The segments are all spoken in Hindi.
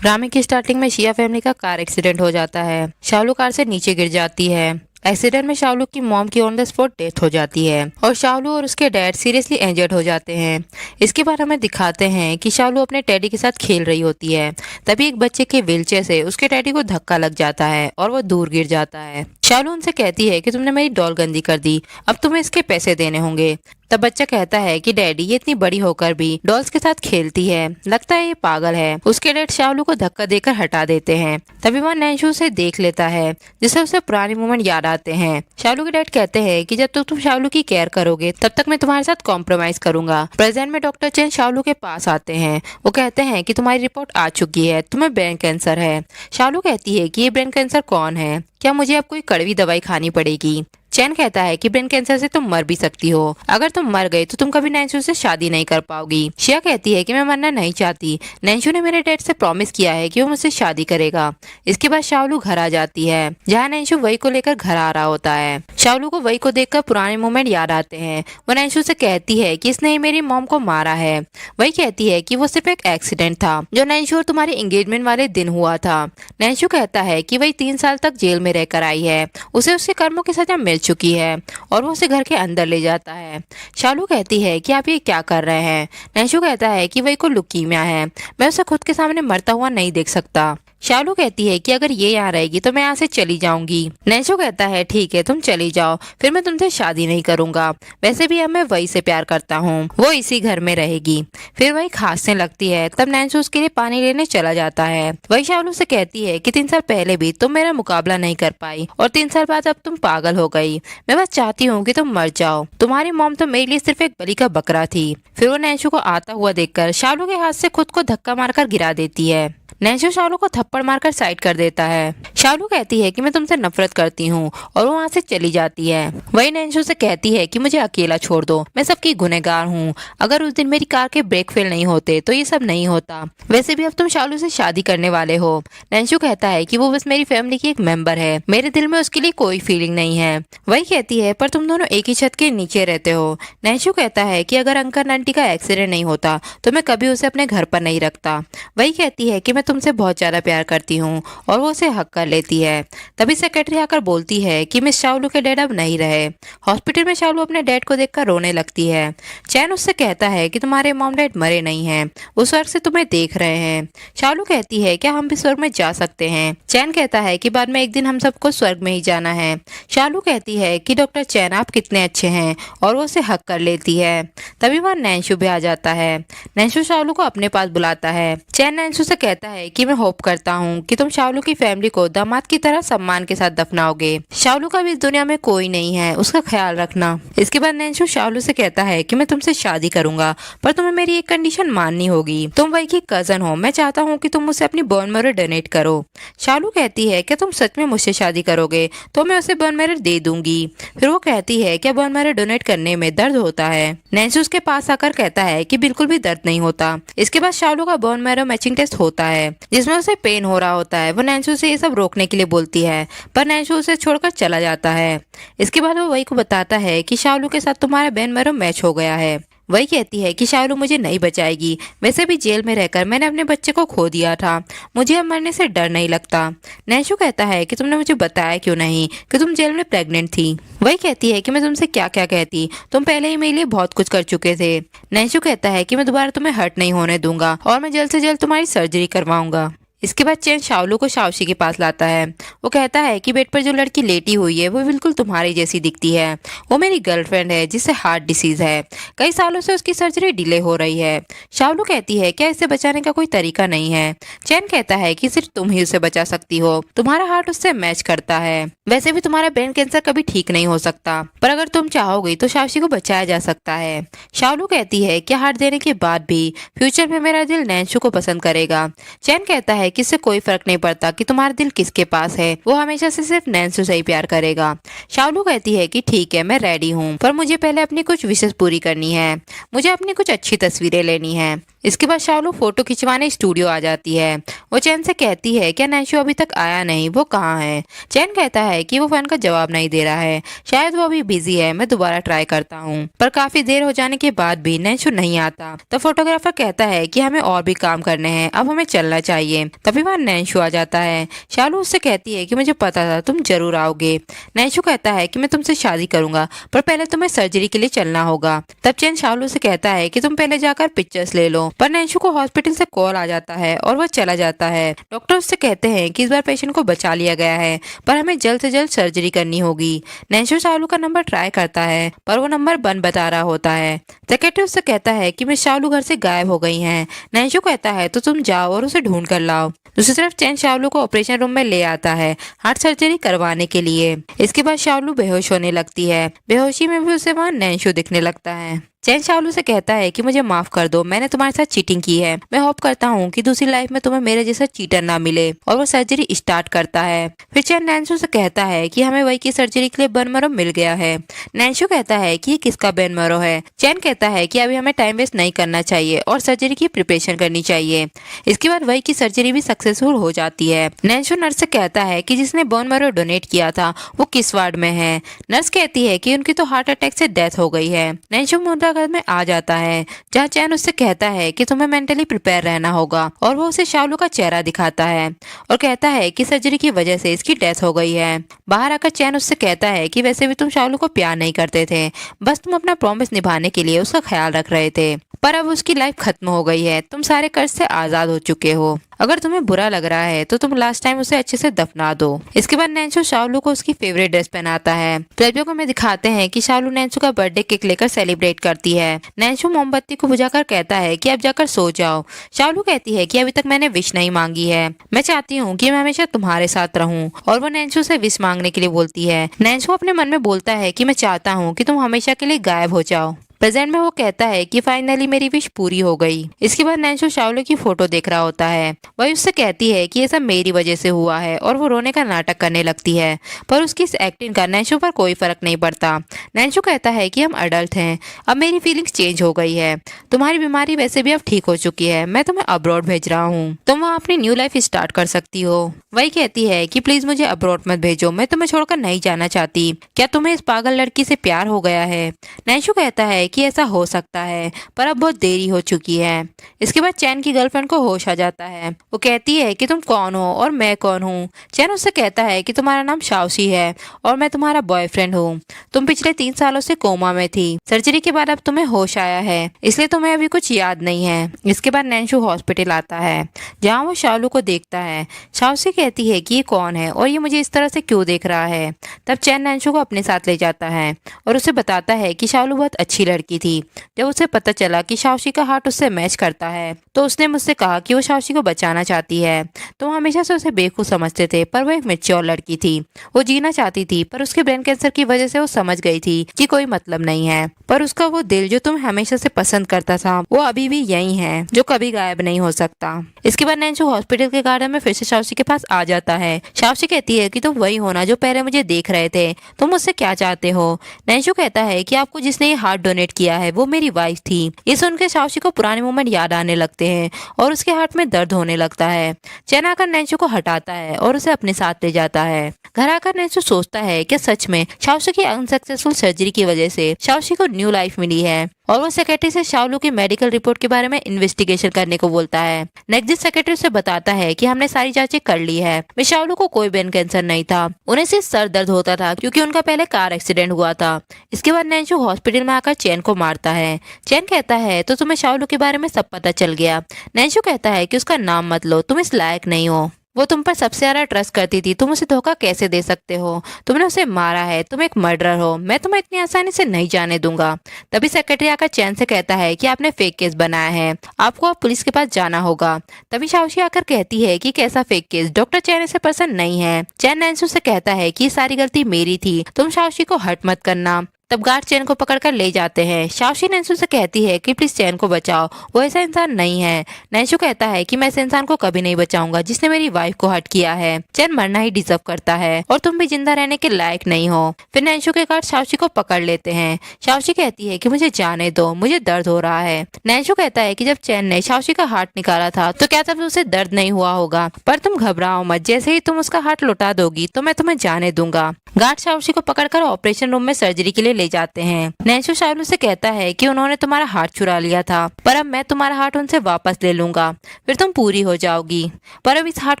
ड्रामे की स्टार्टिंग में शिया फैमिली का कार एक्सीडेंट हो जाता है। शालू कार से नीचे गिर जाती है। एक्सीडेंट में शालू की मॉम की ऑन द स्पॉट डेथ हो जाती है और शालू और उसके डैड सीरियसली इंजर्ड हो जाते हैं। इसके बाद हमें दिखाते हैं कि शालू अपने डैडी के साथ खेल रही होती है। तभी एक बच्चे के व्हीलचेयर से उसके डैडी को धक्का लग जाता है और वो दूर गिर जाता है। शालू उनसे कहती है कि तुमने मेरी डॉल गंदी कर दी, अब तुम्हें इसके पैसे देने होंगे। तब बच्चा कहता है कि डैडी ये इतनी बड़ी होकर भी डॉल्स के साथ खेलती है, लगता है ये पागल है। उसके डैड शालू को धक्का देकर हटा देते हैं। तभी वह नैंशू उसे देख लेता है, जिससे उसे पुराने मोमेंट याद आते हैं। शालू के डैड कहते हैं कि जब तक तुम शालू की केयर करोगे तब तक मैं तुम्हारे साथ कॉम्प्रोमाइज करूंगा। प्रेजेंट में डॉक्टर चैन शालू के पास आते हैं। वो कहते हैं कि तुम्हारी रिपोर्ट आ चुकी है, तुम्हें ब्रेन कैंसर है। शालू कहती है कि ये ब्रेन कैंसर कौन है, क्या मुझे अब कोई कड़वी दवाई खानी पड़ेगी। चैन कहता है कि ब्रेन कैंसर से तुम मर भी सकती हो, अगर तुम मर गए तो तुम कभी नैंशू से शादी नहीं कर पाओगी। शिया कहती है कि मैं मरना नहीं चाहती, नैंशू ने मेरे डैड से प्रॉमिस किया है कि वो मुझसे शादी करेगा। इसके बाद शालू घर आ जाती है, जहाँ नैंशू वही को लेकर घर आ रहा होता है। शालू को वही को देखकर पुराने मोमेंट याद आते हैं। वो नैंशू से कहती है कि इसने ही मेरी मॉम को मारा है। वही कहती है कि वो सिर्फ एक एक्सीडेंट था जो नैंशू और तुम्हारे एंगेजमेंट वाले दिन हुआ था। नैंशू कहता है कि वही 3 साल तक जेल में रहकर आई है, उसे उसके कर्मों की सजा मिल चुकी है और वो उसे घर के अंदर ले जाता है। शालू कहती है कि आप ये क्या कर रहे हैं। नैंशू कहता है कि वही को लुकीमिया है, मैं उसे खुद के सामने मरता हुआ नहीं देख सकता। शालू कहती है कि अगर ये यहाँ रहेगी तो मैं यहाँ से चली जाऊंगी। नैंशू कहता है ठीक है तुम चली जाओ, फिर मैं तुमसे शादी नहीं करूंगा, वैसे भी अब मैं वही से प्यार करता हूँ, वो इसी घर में रहेगी। फिर वही खांसने लगती है, तब नैंशू उसके लिए पानी लेने चला जाता है। वही शालू से कहती है कि 3 साल पहले भी तुम मेरा मुकाबला नहीं कर पाई और 3 साल बाद अब तुम पागल हो गई। मैं बस चाहती हूँ कि तुम मर जाओ, तुम्हारी मॉम तो मेरे लिए सिर्फ एक बलि का बकरा थी। फिर वो नैंशू को आता हुआ देखकर शालू के हाथ से खुद को धक्का मारकर गिरा देती है। नैंशू शालू को थप्पड़ मारकर साइड कर देता है। शालू कहती है कि मैं तुमसे नफरत करती हूँ और वो वहाँ से चली जाती है। वही नैंशू से कहती है कि मुझे अकेला छोड़ दो, मैं सबकी गुनहगार हूँ, अगर उस दिन मेरी कार के ब्रेक फेल नहीं होते तो ये सब नहीं होता, वैसे भी अब तुम शालू से शादी करने वाले हो। नैंशू कहता है कि वो बस मेरी फैमिली की एक मेंबर है, मेरे दिल में उसके लिए कोई फीलिंग नहीं है। वही कहती है पर तुम दोनों एक ही छत के नीचे रहते हो। नैंशू कहता है कि अगर अंकल आंटी का एक्सीडेंट नहीं होता तो मैं कभी उसे अपने घर पर नहीं रखता। वही कहती है कि मैं तुमसे बहुत ज्यादा प्यार करती हूँ और वो उसे हक कर लेती है। तभी सेक्रेटरी आकर बोलती है कि मिस शालू के डैड अब नहीं रहे। हॉस्पिटल में शालू अपने डैड को देखकर रोने लगती है। चैन उससे कहता है कि तुम्हारे मॉम डैड मरे नहीं हैं, वो स्वर्ग से तुम्हें देख रहे हैं। शालू कहती है क्या हम भी स्वर्ग में जा सकते हैं। चैन कहता है कि बाद में एक दिन हम सबको स्वर्ग में ही जाना है। शालू कहती है कि डॉक्टर चैन आप कितने अच्छे हैं और वो उसे हक कर लेती है। तभी वह नैंशू भी आ जाता है। नैंशू शालू को अपने पास बुलाता है। चैन नैंशू से कहता है कि मैं होप करता हूँ कि तुम शालू की फैमिली को दामाद की तरह सम्मान के साथ दफनाओगे। शालू का भी इस दुनिया में कोई नहीं है, उसका ख्याल रखना। इसके बाद नैंशू शालू से कहता है कि मैं तुमसे शादी करूंगा पर तुम्हें मेरी एक कंडीशन माननी होगी, तुम वही की कजन हो, मैं चाहता हूँ कि तुम मुझसे अपनी बोन मैरो डोनेट करो। शालू कहती है क्या तुम सच में मुझसे शादी करोगे तो मैं उसे बोन मैरो दे दूंगी। फिर वो कहती है क्या बोन मैरो डोनेट करने में दर्द होता है। नैंशू उसके पास आकर कहता है कि बिल्कुल भी दर्द नहीं होता। इसके बाद शालू का बोन मैरो मैचिंग टेस्ट होता है जिसमें उसे पेन हो रहा होता है। वो नैंशू से ये सब रोकने के लिए बोलती है पर नैंशू उसे छोड़कर चला जाता है। इसके बाद वो वही को बताता है कि शालू के साथ तुम्हारा बोन मैरो मैच हो गया है। वही कहती है कि शालू मुझे नहीं बचाएगी, वैसे भी जेल में रहकर मैंने अपने बच्चे को खो दिया था, मुझे अब मरने से डर नहीं लगता। नैंशू कहता है कि तुमने मुझे बताया क्यों नहीं कि तुम जेल में प्रेग्नेंट थी। वही कहती है कि मैं तुमसे क्या क्या कहती, तुम पहले ही मेरे लिए बहुत कुछ कर चुके थे। नैंशू कहता है कि मैं दोबारा तुम्हें हर्ट नहीं होने दूंगा और मैं जल्द से जल्द तुम्हारी सर्जरी करवाऊंगा। इसके बाद चैन शाओलू को शाओशी के पास लाता है। वो कहता है कि बेड पर जो लड़की लेटी हुई है वो बिल्कुल तुम्हारी जैसी दिखती है, वो मेरी गर्लफ्रेंड है जिसे हार्ट डिसीज है, कई सालों से उसकी सर्जरी डिले हो रही है। शाओलू कहती है क्या इसे बचाने का कोई तरीका नहीं है। चैन कहता है कि सिर्फ तुम ही उसे बचा सकती हो, तुम्हारा हार्ट उससे मैच करता है, वैसे भी तुम्हारा ब्रेन कैंसर कभी ठीक नहीं हो सकता, पर अगर तुम चाहोगी तो शाओशी को बचाया जा सकता है। शाओलू कहती है कि हार्ट देने के बाद भी फ्यूचर में मेरा दिल नैंशू को पसंद करेगा। चैन कहता है कि इससे कोई फर्क नहीं पड़ता कि तुम्हारा दिल किसके पास है, वो हमेशा से सिर्फ नैंशू से ही प्यार करेगा। शाओलू कहती है कि ठीक है मैं रेडी हूँ, पर मुझे पहले अपनी कुछ विशेष पूरी करनी है, मुझे अपनी कुछ अच्छी तस्वीरें लेनी है। इसके बाद शालू फोटो खिंचवाने स्टूडियो आ जाती है। वो चैन से कहती है क्या नैन्शु अभी तक आया नहीं, वो कहाँ है। चैन कहता है कि वो फोन का जवाब नहीं दे रहा है, शायद वो अभी बिजी है, मैं दोबारा ट्राई करता हूँ। पर काफी देर हो जाने के बाद भी नैन्शु नहीं आता। तो फोटोग्राफर कहता है कि हमें और भी काम करने हैं, अब हमें चलना चाहिए। तभी वहाँ नैन्शु आ जाता है। शालू उससे कहती है कि मुझे पता था तुम जरूर आओगे। नैन्शु कहता है कि मैं तुमसे शादी करूंगा, पर पहले तुम्हें सर्जरी के लिए चलना होगा। तब चैन शालू से कहता है कि तुम पहले जाकर पिक्चर्स ले लो। पर नैन्शु को हॉस्पिटल से कॉल आ जाता है और वह चला जाता है। डॉक्टर उससे कहते हैं कि इस बार पेशेंट को बचा लिया गया है, पर हमें जल्द से जल्द सर्जरी करनी होगी। नैन्शु शालू का नंबर ट्राई करता है, पर वो नंबर बंद बता रहा होता है। सेक्रेटरी उससे कहता है कि मिस शालू घर से गायब हो गई हैं। नैन्शु कहता है तो तुम जाओ और उसे ढूंढ कर लाओ। दूसरी तरफ चैन शालू को ऑपरेशन रूम में ले आता है हार्ट सर्जरी करवाने के लिए। इसके बाद शालू बेहोश होने लगती है। बेहोशी में भी उसे वहाँ नैन्शु दिखने लगता है। चैन शालू से कहता है कि मुझे माफ कर दो, मैंने तुम्हारे साथ चीटिंग की है। मैं होप करता हूँ कि दूसरी लाइफ में तुम्हें मेरे जैसा चीटर ना मिले। और वो सर्जरी स्टार्ट करता है। फिर चैन नैन्शु से कहता है कि हमें वही की सर्जरी के लिए बोन मैरो मिल गया है। नैन्शु कहता है कि ये किसका बोन मैरो है। चैन कहता है कि अभी हमें टाइम वेस्ट नहीं करना चाहिए और सर्जरी की प्रिपरेशन करनी चाहिए। इसके बाद वही की सर्जरी भी सक्सेसफुल हो जाती है। नैन्शु नर्स से कहता है कि जिसने बोन मैरो डोनेट किया था वो किस वार्ड में है। नर्स कहती है कि उनकी तो हार्ट अटैक से डेथ हो गई है। नैन्शु मुर्दा घर में आ जाता है, जहाँ चैन उससे कहता है कि तुम्हें मेंटली प्रिपेयर रहना होगा। और वो उसे शालू का चेहरा दिखाता है और कहता है कि सर्जरी की वजह से इसकी डेथ हो गई है। बाहर आकर चैन उससे कहता है कि वैसे भी तुम शालू को प्यार नहीं करते थे, बस तुम अपना प्रॉमिस निभाने के लिए उसका ख्याल रख रहे थे। पर अब उसकी लाइफ खत्म हो गई है, तुम सारे कर्ज से आजाद हो चुके हो। अगर तुम्हें बुरा लग रहा है तो तुम लास्ट टाइम उसे अच्छे से दफना दो। इसके बाद नैन्शु शालू को उसकी फेवरेट ड्रेस पहनाता है। फिल्मों को में दिखाते हैं कि शालू नैन्शु का बर्थडे केक लेकर सेलिब्रेट करती है। नैन्शु मोमबत्ती को बुझाकर कहता है कि अब जाकर सो जाओ। शालू कहती है कि अभी तक मैंने विश नहीं मांगी है, मैं चाहती हूँ कि मैं हमेशा तुम्हारे साथ रहूं। और वो नैन्शु से विश मांगने के लिए बोलती है। नैन्शु अपने मन में बोलता है कि मैं चाहता हूँ कि तुम हमेशा के लिए गायब हो जाओ। प्रेजेंट में वो कहता है कि फाइनली मेरी विश पूरी हो गई। इसके बाद नैन्शु शालू की फोटो देख रहा होता है। वही उससे कहती है कि ये सब मेरी वजह से हुआ है और वो रोने का नाटक करने लगती है। पर उसकी इस एक्टिंग का नैन्शु पर कोई फर्क नहीं पड़ता। नैन्शु कहता है कि हम अडल्ट हैं, अब मेरी फीलिंग्स चेंज हो गई है। तुम्हारी बीमारी वैसे भी अब ठीक हो चुकी है, मैं तुम्हें अब्रॉड भेज रहा हूँ, तुम वहाँ अपनी न्यू लाइफ स्टार्ट कर सकती हो। वही कहती है कि प्लीज मुझे अब्रॉड मत भेजो, मैं तुम्हें छोड़कर नहीं जाना चाहती। क्या तुम्हें इस पागल लड़की से प्यार हो गया है। नैन्शु कहता है कि ऐसा हो सकता है, पर अब बहुत देरी हो चुकी है। इसके बाद चैन की गर्लफ्रेंड को होश आ जाता है। वो कहती है कि तुम कौन हो और मैं कौन हूँ। चैन उससे कहता है कि तुम्हारा नाम शाओशी है और मैं तुम्हारा बॉयफ्रेंड हूँ। तुम पिछले 3 सालों से कोमा में थी, सर्जरी के बाद अब तुम्हें होश आया है, इसलिए तुम्हें अभी कुछ याद नहीं है। इसके बाद नैन्शु हॉस्पिटल आता है, जहाँ वो शालू को देखता है। शाओशी कहती है कि ये कौन है और ये मुझे इस तरह से क्यों देख रहा है। तब चैन नैन्शु को अपने साथ ले जाता है और उसे बताता है कि शालू बहुत अच्छी लड़की थी। जब उसे पता चला कि शाओशी का हार्ट उससे मैच करता है तो उसने मुझसे कहा कि वो शाओशी को बचाना चाहती है। तो हमेशा से उसे बेवकूफ समझते थे, पर वो एक मैच्योर लड़की थी। वो जीना चाहती थी, पर उसके ब्रेन कैंसर की वजह से वो समझ गई थी कि कोई मतलब नहीं है। पर उसका वो दिल जो तुम हमेशा से पसंद करता था वो अभी भी यही है, जो कभी गायब नहीं हो सकता। इसके बाद नैन्शु हॉस्पिटल के गार्डन में फिर से शाओशी के पास आ जाता है। शाओशी कहती है कि तुम वही हो ना जो पहले मुझे देख रहे थे, तुम मुझसे क्या चाहते हो। नैन्शु कहता है कि आपको जिसने ये हार्ट डोनेट किया है वो मेरी वाइफ थी। ये सुनकर शाओशी को पुराने मोमेंट याद आने लगते हैं और उसके हार्ट में दर्द होने लगता है। चैन आकर नैन्शु को हटाता है और उसे अपने साथ ले जाता है। घर आकर नैन्शु सोचता है कि सच में शाओशी की अनसक्सेसफुल सर्जरी की वजह से शाओशी को न्यू लाइफ मिली है। और वो सेक्रेटरी से शालू की मेडिकल रिपोर्ट के बारे में इन्वेस्टिगेशन करने को बोलता है। नेक्स्ट सेक्रेटरी से बताता है कि हमने सारी जांचें कर ली है, में शालू को कोई ब्रेन कैंसर नहीं था, उन्हें सिर्फ सर दर्द होता था क्योंकि उनका पहले कार एक्सीडेंट हुआ था। इसके बाद नैन्शु हॉस्पिटल में आकर चैन को मारता है। चैन कहता है तो तुम्हें शालू के बारे में सब पता चल गया। नैन्शु कहता है कि उसका नाम मत लो, तुम इस लायक नहीं हो, वो तुम पर सबसे ज्यादा ट्रस्ट करती थी, तुम उसे धोखा कैसे दे सकते हो, तुमने उसे मारा है, तुम एक मर्डरर हो, मैं तुम्हें इतनी आसानी से नहीं जाने दूंगा। तभी सेक्रेटरी आकर चैन से कहता है कि आपने फेक केस बनाया है, आपको अब पुलिस के पास जाना होगा। तभी शाओशी आकर कहती है कि कैसा फेक केस, डॉक्टर चैन ऐसे पर्सन नहीं है। चैन नैन्शु से कहता है कि सारी गलती मेरी थी, तुम शाओशी को हर्ट मत करना। तब गार्ड चैन को पकड़कर ले जाते हैं। शाओशी नैन्शु से कहती है कि प्लीज चैन को बचाओ, वो ऐसा इंसान नहीं है। नैन्शु कहता है कि मैं इस इंसान को कभी नहीं बचाऊंगा जिसने मेरी वाइफ को हर्ट किया है। चैन मरना ही डिजर्व करता है और तुम भी जिंदा रहने के लायक नहीं हो। फिर नैन्शु के गार्ड शाओशी को पकड़ लेते हैं। शाओशी कहती है कि मुझे जाने दो, मुझे दर्द हो रहा है। नैन्शु कहता है कि जब चैन ने शाओशी का हार्ट निकाला था तो क्या तब उसे दर्द नहीं हुआ होगा, पर तुम घबराओ मत, जैसे ही तुम उसका हार्ट लौटा दोगी तो मैं तुम्हें जाने दूंगा। गार्ड शाओशी को पकड़कर ऑपरेशन रूम में सर्जरी के लिए ले जाते हैं। नैन्शु शाओलू से कहता है कि उन्होंने तुम्हारा हार्ट चुरा लिया था, पर अब मैं तुम्हारा हार्ट उनसे वापस ले लूंगा, फिर तुम पूरी हो जाओगी। पर अब इस हार्ट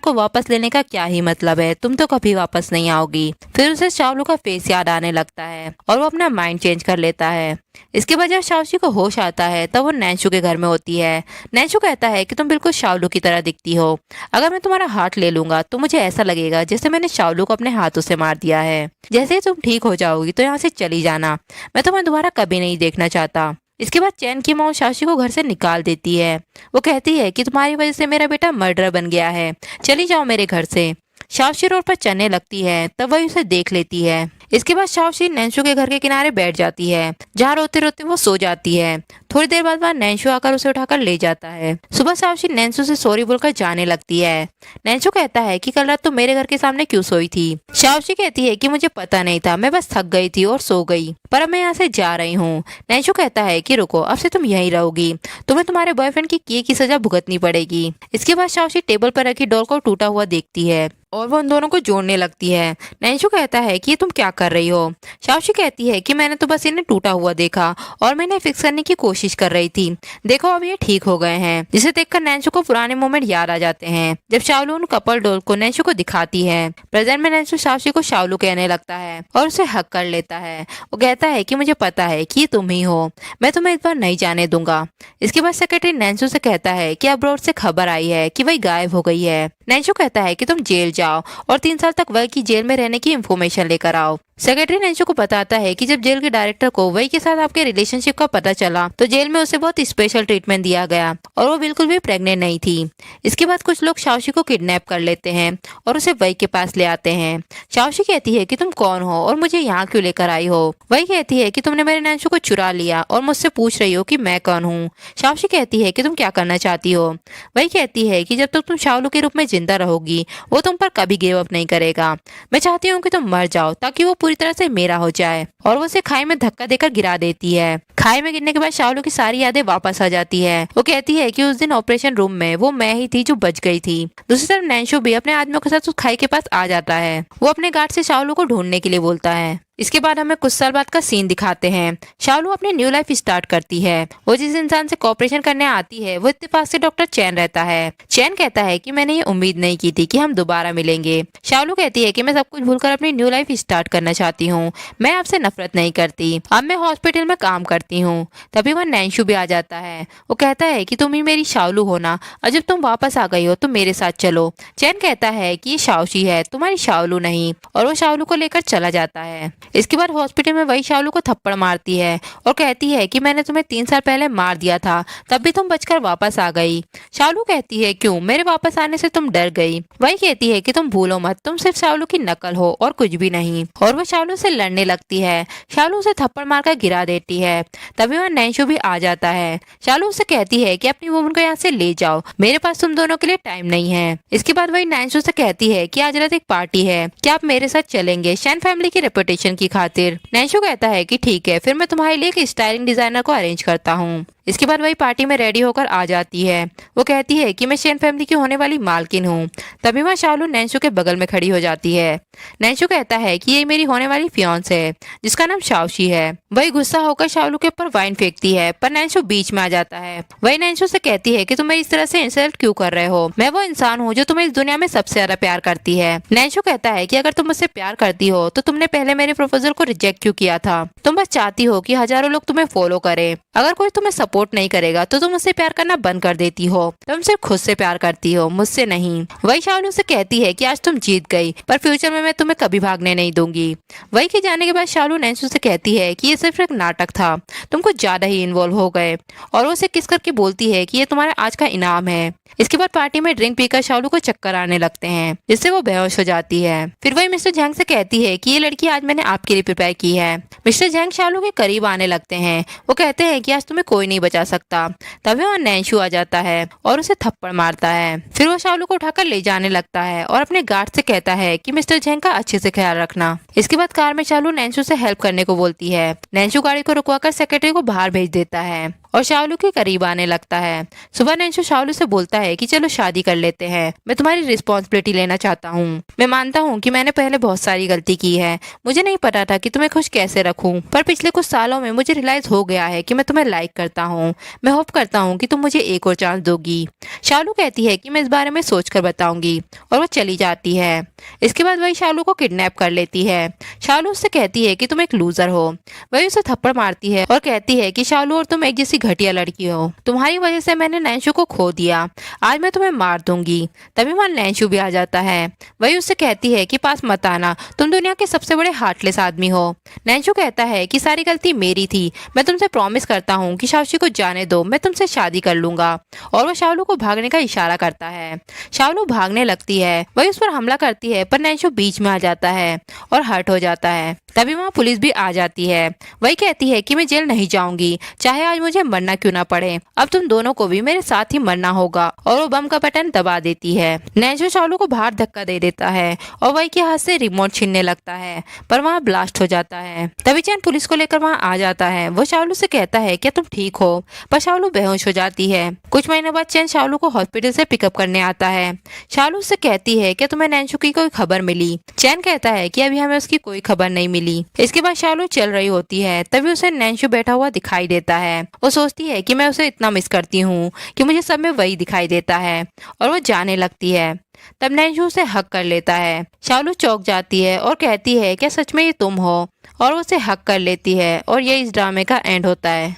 को वापस लेने का क्या ही मतलब है, तुम तो कभी वापस नहीं आओगी। फिर उसे शाओलू का फेस याद आने लगता है और वो अपना माइंड चेंज कर लेता है। इसके बाद जब शाओशी को होश आता है तब वो नैन्शु के घर में होती है। नैन्शु कहता है कि तुम बिल्कुल शाओलू की तरह दिखती हो। अगर मैं तुम्हारा हार्ट ले लूंगा तो मुझे ऐसा लगेगा जैसे मैंने शाओलू को अपने हाथों से मार दिया है। जैसे ही तुम ठीक हो जाओगी तो यहाँ से चली जाना, मैं तुम्हें दोबारा कभी नहीं देखना चाहता। इसके बाद चैन की माँ शाओशी को घर से निकाल देती है। वो कहती है कि तुम्हारी वजह से मेरा बेटा मर्डरर बन गया है, चली जाओ मेरे घर से। शाओशी रोड पर चलने लगती है तब वही उसे देख लेती है। इसके बाद शाओशी नैन्शु के घर के किनारे बैठ जाती है, जहाँ रोते रोते वो सो जाती है। थोड़ी देर बाद नैन्शु आकर उसे उठाकर ले जाता है। सुबह शाओशी नैन्शु से सॉरी बोलकर जाने लगती है। नैन्शु कहता है कि कल रात तुम मेरे घर के सामने क्यों सोई थी। शाओशी कहती है कि मुझे पता नहीं था, मैं बस थक गई थी और सो गई, पर अब मैं यहाँ से जा रही हूँ। नैन्शु कहता है कि रुको, अब से तुम यहीं रहोगी, तुम्हें तुम्हारे बॉयफ्रेंड की किए की सजा भुगतनी पड़ेगी। इसके बाद शाओशी टेबल पर रखी डॉल को टूटा हुआ देखती है और वो उन दोनों को जोड़ने लगती है। नैन्शु कहता है कि ये तुम क्या कर रही हो। शाओशी कहती है कि मैंने तो बस इन्हें टूटा हुआ देखा और मैंने फिक्स करने की कोशिश कर रही थी, देखो अब ये ठीक हो गए हैं। जिसे देखकर नैन्शु को पुराने मोमेंट याद आ जाते हैं जब शाओलू उन कपल डॉल को नैन्शु को दिखाती है। प्रेजेंट में नैन्शु शाओशी को शाओलू कहने लगता है और उसे हक कर लेता है। वो कहता है कि मुझे पता है कि तुम ही हो, मैं तुम्हें इस बार नहीं जाने दूंगा। इसके बाद सेक्रेटरी नैन्शु से कहता है कि अब्रॉड से खबर आई है कि वही गायब हो गई है। नैन्शु कहता है कि तुम जेल जाओ और 3 साल तक वही की जेल में रहने की इंफॉर्मेशन लेकर आओ। सेक्रेटरी नैन्शु को बताता है कि जब जेल के डायरेक्टर को वही के साथ आपके रिलेशनशिप का पता चला तो जेल में उसे बहुत स्पेशल ट्रीटमेंट दिया गया और वो बिल्कुल भी प्रेग्नेंट नहीं थी। इसके बाद कुछ लोग शाओशी को किडनैप कर लेते हैं और उसे वही के पास ले आते हैं। शाओशी कहती है कि तुम कौन हो और मुझे यहाँ क्यों लेकर आई हो। वही कहती है कि तुमने मेरे नैन्शु को चुरा लिया और मुझसे पूछ रही हो कि मैं कौन हूँ। शाओशी कहती है कि तुम क्या करना चाहती हो। वही कहती है कि जब तक तुम शाओलू के रूप में जिंदा रहोगी वो तुम पर कभी गिव अप नहीं करेगा। मैं चाहती हूँ कि तुम मर जाओ ताकि वो पूरी तरह से मेरा हो जाए, और वो उसे खाई में धक्का देकर गिरा देती है। खाई में गिरने के बाद शाओलू की सारी यादें वापस आ जाती है। वो कहती है कि उस दिन ऑपरेशन रूम में वो मैं ही थी जो बच गई थी। दूसरी तरफ नैन्शु भी अपने आदमियों के साथ उस खाई के पास आ जाता है। वो अपने गार्ड से शाओलू को ढूंढने के लिए बोलता है। इसके बाद हमें कुछ साल बाद का सीन दिखाते हैं। शाओलू अपनी न्यू लाइफ स्टार्ट करती है। वो जिस इंसान से कॉपरेशन करने आती है वो इत्तेफाक से डॉक्टर चैन रहता है। चैन कहता है कि मैंने ये उम्मीद नहीं की थी कि हम दोबारा मिलेंगे। शाओलू कहती है कि मैं सब कुछ भूलकर अपनी न्यू लाइफ स्टार्ट करना चाहती हूँ, मैं आपसे नफरत नहीं करती, अब मैं हॉस्पिटल में काम करती हूँ। तभी वह नैन्शु भी आ जाता है। वो कहता है कि तुम ही मेरी शाओलू हो ना, और जब तुम वापस आ गई हो तो मेरे साथ चलो। चैन कहता है कि ये शाओशी है, तुम्हारी शाओलू नहीं, और वो शाओलू को लेकर चला जाता है। इसके बाद हॉस्पिटल में वही शाओलू को थप्पड़ मारती है और कहती है कि मैंने तुम्हें 3 साल पहले मार दिया था, तब भी तुम बचकर वापस आ गई। शाओलू कहती है क्यों, मेरे वापस आने से तुम डर गई। वही कहती है कि तुम भूलो मत, तुम सिर्फ शाओलू की नकल हो और कुछ भी नहीं, और वो शाओलू से लड़ने लगती है। शाओलू उसे थप्पड़ मारकर गिरा देती है। तभी वह नैन्शु भी आ जाता है। शाओलू उसे कहती है कि अपनी वुमन को यहाँ से ले जाओ, मेरे पास तुम दोनों के लिए टाइम नहीं है। इसके बाद वही नैन्शु से कहती है कि आज रात एक पार्टी है, क्या आप मेरे साथ चलेंगे शैन फैमिली की रेपुटेशन की खातिर। नैन्शु कहता है कि ठीक है, फिर मैं तुम्हारे लिए एक स्टाइलिंग डिजाइनर को अरेंज करता हूँ। इसके बाद वही पार्टी में रेडी होकर आ जाती है। वो कहती है कि मैं शैन फैमिली की होने वाली मालकिन हूँ। तभी वह शाओलू नैन्शु के बगल में खड़ी हो जाती है। नैन्शु कहता है कि ये मेरी होने वाली फियांस है जिसका नाम शाओशी है। वही गुस्सा होकर शाओलू के ऊपर वाइन फेंकती है, पर नैन्शु बीच में आ जाता है। वही नैन्शु से कहती है कि तुम इस तरह से इंसल्ट क्यों कर रहे हो, मैं वो इंसान हूँ जो तुम्हें इस दुनिया में सबसे ज्यादा प्यार करती है। नैन्शु कहता है कि अगर तुम मुझसे प्यार करती हो तो तुमने पहले मेरे प्रपोजल को रिजेक्ट क्यों किया था। तुम बस चाहती हो कि हजारों लोग तुम्हें फॉलो करें, अगर कोई तुम्हें सपोर्ट नहीं करेगा तो तुम मुझसे प्यार करना बंद कर देती हो। तुम सिर्फ खुद से प्यार करती हो, मुझसे नहीं। वही शाओलू से कहती है कि आज तुम जीत गई, पर फ्यूचर में मैं तुम्हें कभी भागने नहीं दूंगी। वही के जाने के बाद शाओलू नैन्शु से कहती है कि ये सिर्फ एक नाटक था, तुम कुछ ज्यादा ही इन्वॉल्व हो गए, और वो उसे किस करके बोलती है कि ये तुम्हारा आज का इनाम है। इसके बाद पार्टी में ड्रिंक पीकर शाओलू को चक्कर आने लगते हैं, जिससे वो बेहोश हो जाती है। फिर वही मिस्टर झांग से कहती है कि ये लड़की आज मैंने आपके लिए प्रिपेयर की है। मिस्टर झेंग शालू के करीब आने लगते हैं। वो कहते हैं कि आज तुम्हें कोई नहीं बचा सकता। तभी वहाँ नैन्शु आ जाता है और उसे थप्पड़ मारता है। फिर वो शालू को उठाकर ले जाने लगता है और अपने गार्ड से कहता है कि मिस्टर झेंग का अच्छे से ख्याल रखना। इसके बाद कार में शालू नैन्शु से हेल्प करने को बोलती है। नैन्शु गाड़ी को रुकवाकर सेक्रेटरी को बाहर भेज देता है और शालू के करीब आने लगता है। सुबह नैन्शु शालू से बोलता है कि चलो शादी कर लेते हैं, मैं तुम्हारी रिस्पॉन्सिबिलिटी लेना चाहता हूँ। मैं मानता हूँ कि मैंने पहले बहुत सारी गलती की है, मुझे नहीं पता था कि तुम्हें खुश कैसे रखूं, पर पिछले कुछ सालों में मुझे रियलाइज हो गया है कि मैं तुम्हें लाइक करता हूँ। मैं होप करता हूँ कि तुम मुझे एक और चांस दोगी। शालू कहती है कि मैं इस बारे में सोच कर बताऊंगी और वो चली जाती है। इसके बाद वही शालू को किडनैप कर लेती है। शालू उससे कहती है कि तुम एक लूजर हो। वही उसे थप्पड़ मारती है और कहती है कि शालू और तुम एक जैसी घटिया लड़की हो, तुम्हारी वजह से मैंने नैन्शु को खो दिया, आज मैं तुम्हें मार दूंगी। तभी वहाँ नैन्शु भी आ जाता है। वही उससे कहती है कि पास मत आना, तुम दुनिया के सबसे बड़े हार्टलेस आदमी हो। नैन्शु कहता है कि सारी गलती मेरी थी, मैं तुमसे प्रॉमिस करता हूँ कि शाओशी को जाने दो, मैं तुमसे शादी कर लूंगा। और वो शालू को भागने का इशारा करता है। शालू भागने लगती है, वही उस पर हमला करती है, पर नैन्शु बीच में आ जाता है और हर्ट हो जाता है। तभी वहाँ पुलिस भी आ जाती है। वही कहती है कि मैं जेल नहीं जाऊंगी, चाहे आज मुझे मरना क्यों ना पड़े, अब तुम दोनों को भी मेरे साथ ही मरना होगा। और वो बम का बटन दबा देती है। नैन्शु शालू को बाहर धक्का दे देता है और वही के हाथ से रिमोट छीनने लगता है, पर वहाँ ब्लास्ट हो जाता है। तभी चैन पुलिस को लेकर वहाँ आ जाता है। वो शालू से कहता है क्या तुम ठीक हो, पर शालू बेहोश हो जाती है। कुछ महीनों बाद चैन शालू को हॉस्पिटल से पिकअप करने आता है। शालू से कहती है क्या तुम्हें नैन्शु की कोई खबर मिली। चैन कहता है कि अभी हमें उसकी कोई खबर नहीं मिली। इसके बाद शालू चल रही होती है, तभी उसे नैन्शु बैठा हुआ दिखाई देता है। वो सोचती है कि मैं उसे इतना मिस करती हूँ कि मुझे सब में वही दिखाई देता है और वो जाने लगती है। तब नैन्शु उसे हक कर लेता है। शालू चौंक जाती है और कहती है क्या सच में ये तुम हो, और वो उसे हक कर लेती है और ये इस ड्रामे का एंड होता है।